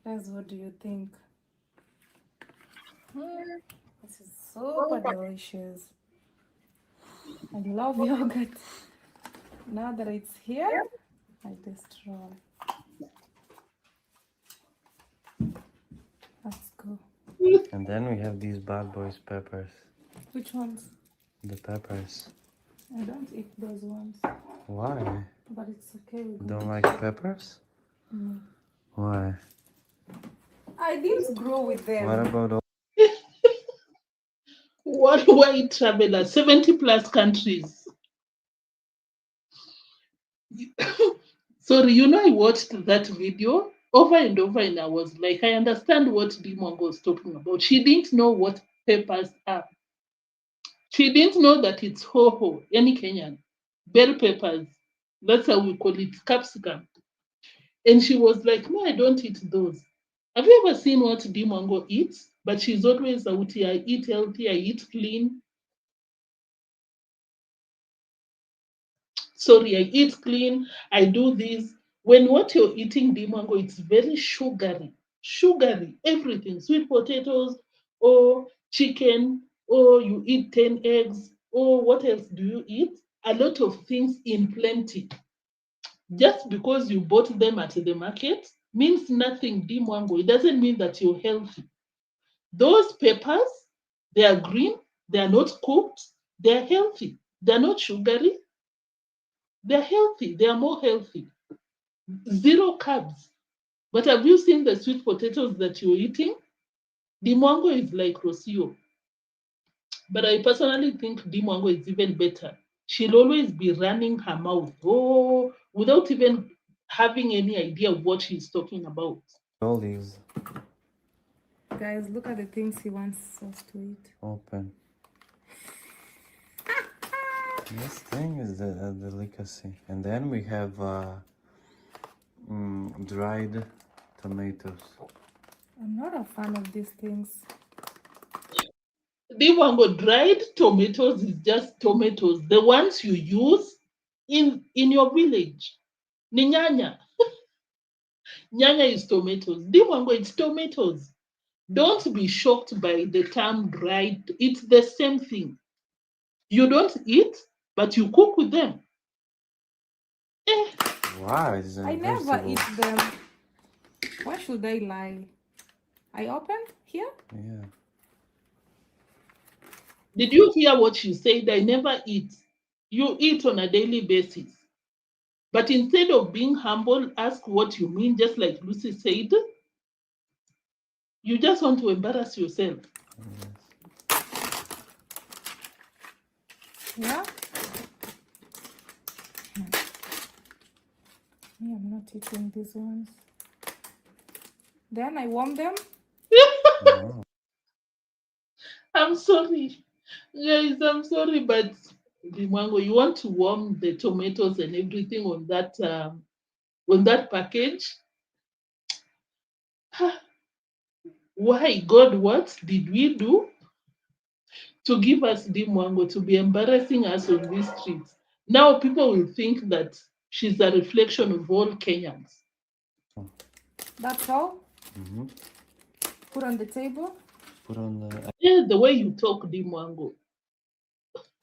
Guys, what do you think? This is super delicious. I love yogurt. Now that it's here, I destroy. Let's go. And then we have these bad boys peppers. Which ones? The peppers. I don't eat those ones, Why? but it's okay. Don't like peppers? No. Why? I didn't grow with them. What about all Worldwide traveler, 70 plus countries. Sorry, I watched that video over and over, and I was like, I understand what Mwango was talking about. She didn't know what peppers are. She didn't know that it's hoho, any Kenyan, bell peppers. That's how we call it, capsicum. And she was like, no, I don't eat those. Have you ever seen what Mwango eats? But she's always out here, I eat healthy, I eat clean. Sorry, I eat clean, I do this. When what you're eating, Mwango, it's very sugary, everything, sweet potatoes, or chicken, or you eat 10 eggs, or what else do you eat? A lot of things in plenty. Just because you bought them at the market means nothing, Mwango. It doesn't mean that you're healthy. Those peppers, they are green, they are not cooked, they are healthy, they're not sugary, they're healthy, they are more healthy. Zero carbs. But have you seen the sweet potatoes that you're eating? Mwango is like Rocio. But I personally think Mwango is even better. She'll always be running her mouth, without even having any idea of what she's talking about. these? Guys, look at the things he wants us to eat. Open. This thing is a delicacy. And then we have dried tomatoes. I'm not a fan of these things. Mwango, dried tomatoes is just tomatoes. The ones you use in your village. Ni nyanya. Nyanya is tomatoes. Mwango, it's tomatoes. Don't be shocked by the term dried. It's the same thing. You don't eat, but you cook with them. Wow, I never eat them. Why should I lie? I opened here? Yeah. Did you hear what she said? I never eat. You eat on a daily basis. But instead of being humble, ask what you mean, just like Lucy said. You just want to embarrass yourself. Yeah? I'm not eating these ones. Then I warm them. Wow. I'm sorry. Guys, I'm sorry, but Mwango, you want to warm the tomatoes and everything on that package? Why, God, what did we do to give us Mwango to be embarrassing us on these streets? Now people will think that she's a reflection of all Kenyans. That's all. Mm-hmm. Put on the table. Put on the Yeah, the way you talk, Mwango.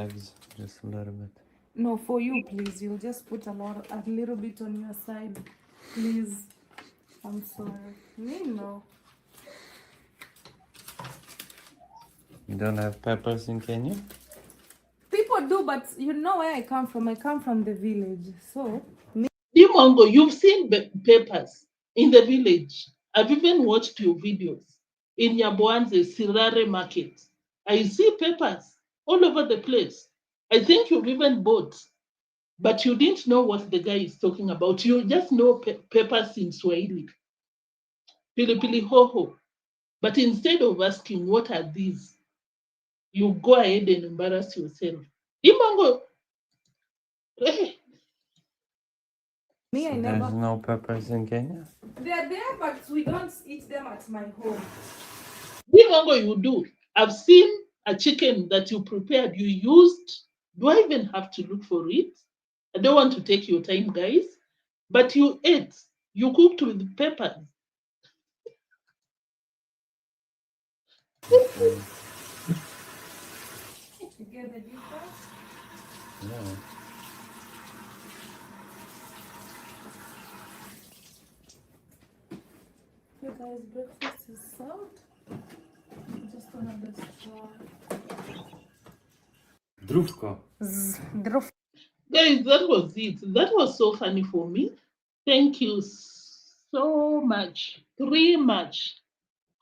eggs just a little bit. No, for you, please. You'll just put a little bit on your side. Please. I'm sorry. Me, no. You don't have peppers in Kenya? people do, but you know where I come from. I come from the village, so Mwango, you've seen peppers in the village. I've even watched your videos in Nyaboanze Sirare market. I see peppers all over the place. I think you've even bought, but you didn't know what the guy is talking about. You just know peppers in Swahili, pilipili hoho. But instead of asking what are these, you go ahead and embarrass yourself. Mwango, hey, me, I So never. there's no peppers in Kenya? They're there, but we don't eat them at my home. Mwango, you do. I've seen a chicken that you prepared. You used. Do I even have to look for it? I don't want to take your time, guys. But you ate. You cooked with peppers. Okay. You get the difference? Yeah. You guys, breakfast is served. Just another straw. Drówko. Guys, that was it. That was so funny for me. Thank you so much, very much,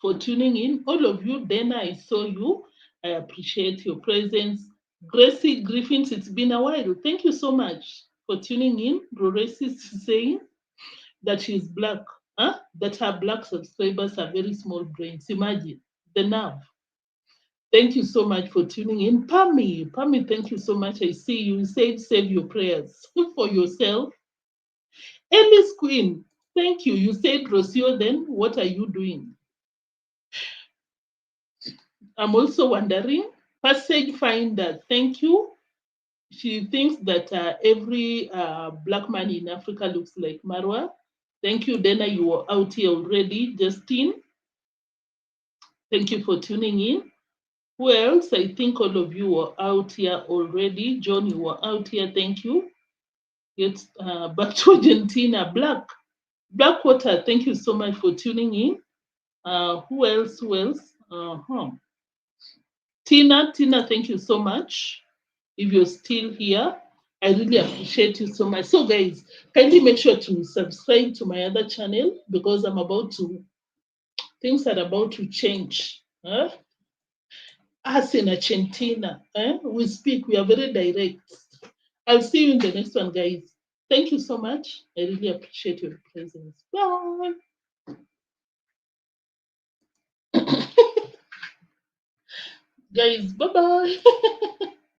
for tuning in. All of you, Dana, I saw you. I appreciate your presence. Gracie Griffins, it's been a while. Thank you so much for tuning in. Gracie is saying that she's black, that her black subscribers are very small brains. Imagine the nerve. Thank you so much for tuning in. Pammy, thank you so much. I see you said save your prayers for yourself. Ellis Queen, thank you. You said Rocio, then what are you doing? I'm also wondering. Passage Finder, thank you. She thinks that every black man in Africa looks like Marwa. Thank you, Dana. You were out here already. Justine, thank you for tuning in. Who else? I think all of you were out here already. John, you were out here. Thank you. Get back to Argentina. Blackwater, thank you so much for tuning in. Who else? Tina, thank you so much. If you're still here, I really appreciate you so much. So guys, kindly make sure to subscribe to my other channel because things are about to change. Us in Argentina, we speak, we are very direct. I'll see you in the next one, guys. Thank you so much. I really appreciate your presence. Bye. Guys, bye-bye.